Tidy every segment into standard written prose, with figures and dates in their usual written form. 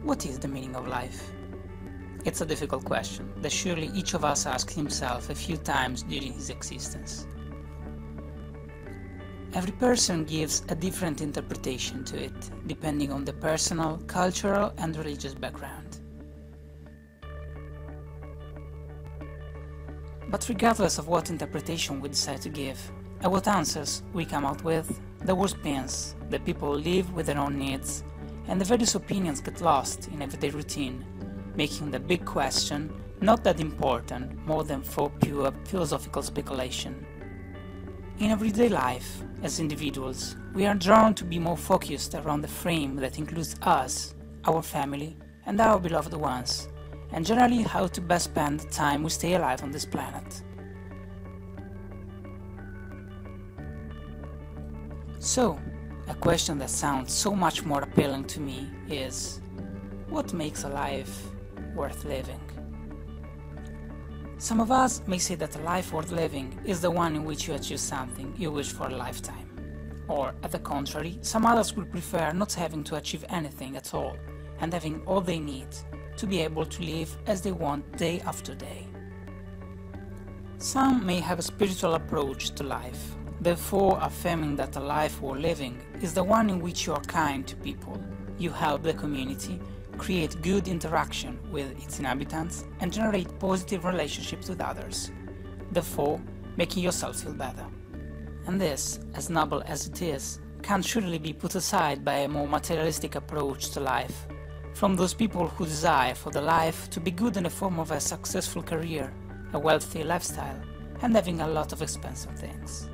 What is the meaning of life? It's a difficult question that surely each of us asks himself a few times during his existence. Every person gives a different interpretation to it, depending on the personal, cultural and religious background. But regardless of what interpretation we decide to give, and what answers we come out with, the world spins, the people live with their own needs, and the various opinions get lost in everyday routine, making the big question not that important more than for pure philosophical speculation. In everyday life, as individuals, we are drawn to be more focused around the frame that includes us, our family, and our beloved ones, and generally how to best spend the time we stay alive on this planet. So, a question that sounds so much more appealing to me is, what makes a life worth living? Some of us may say that a life worth living is the one in which you achieve something you wish for a lifetime. Or, at the contrary, some others would prefer not having to achieve anything at all and having all they need to be able to live as they want day after day. Some may have a spiritual approach to life, therefore affirming that a life worth living is the one in which you are kind to people, you help the community, create good interaction with its inhabitants, and generate positive relationships with others, therefore making yourself feel better. And this, as noble as it is, can surely be put aside by a more materialistic approach to life, from those people who desire for the life to be good in the form of a successful career, a wealthy lifestyle, and having a lot of expensive things.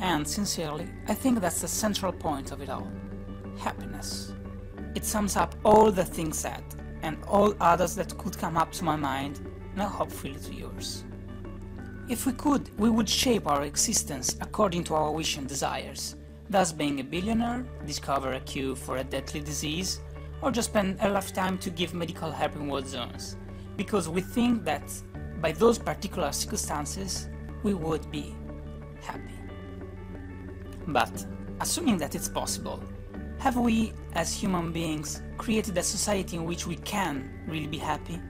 And sincerely, I think that's the central point of it all. Happiness. It sums up all the things said, and all others that could come up to my mind, now hopefully to yours. If we could, we would shape our existence according to our wish and desires, thus being a billionaire, discover a cure for a deadly disease, or just spend a lifetime to give medical help in war zones, because we think that by those particular circumstances, we would be happy. But, assuming that it's possible, have we, as human beings, created a society in which we can really be happy?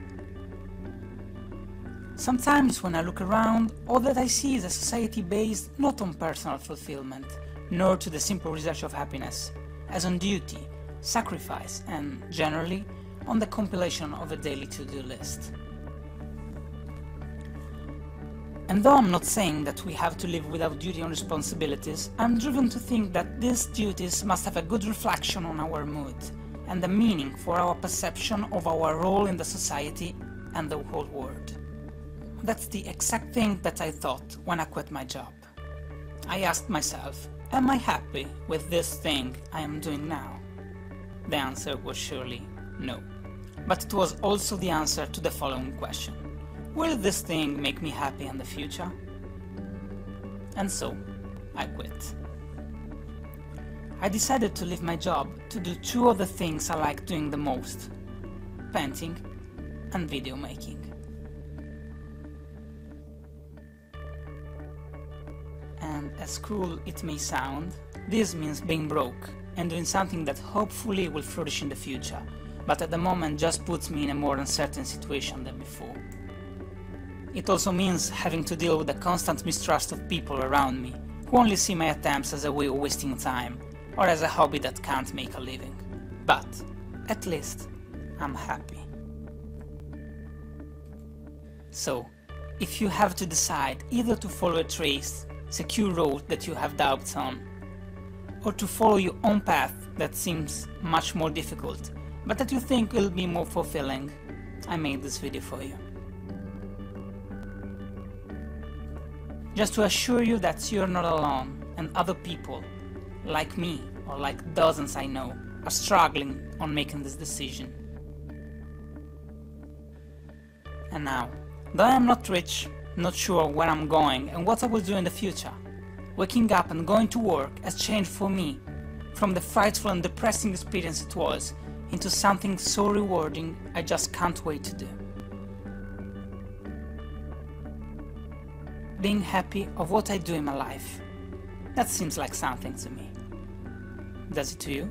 Sometimes when I look around, all that I see is a society based not on personal fulfillment, nor to the simple research of happiness, as on duty, sacrifice, and, generally, on the compilation of a daily to-do list. And though I'm not saying that we have to live without duty and responsibilities, I'm driven to think that these duties must have a good reflection on our mood, and a meaning for our perception of our role in the society and the whole world. That's the exact thing that I thought when I quit my job. I asked myself, am I happy with this thing I am doing now? The answer was surely no. But it was also the answer to the following question. Will this thing make me happy in the future? And so, I quit. I decided to leave my job to do two of the things I like doing the most: painting and video making. And as cruel it may sound, this means being broke and doing something that hopefully will flourish in the future, but at the moment just puts me in a more uncertain situation than before. It also means having to deal with the constant mistrust of people around me, who only see my attempts as a way of wasting time, or as a hobby that can't make a living. But, at least, I'm happy. So, if you have to decide either to follow a trace, secure road that you have doubts on, or to follow your own path that seems much more difficult, but that you think will be more fulfilling, I made this video for you. Just to assure you that you're not alone, and other people, like me, or like dozens I know, are struggling on making this decision. And now, though I am not rich, not sure where I'm going and what I will do in the future, waking up and going to work has changed for me from the frightful and depressing experience it was into something so rewarding I just can't wait to do. Being happy of what I do in my life. That seems like something to me. Does it to you?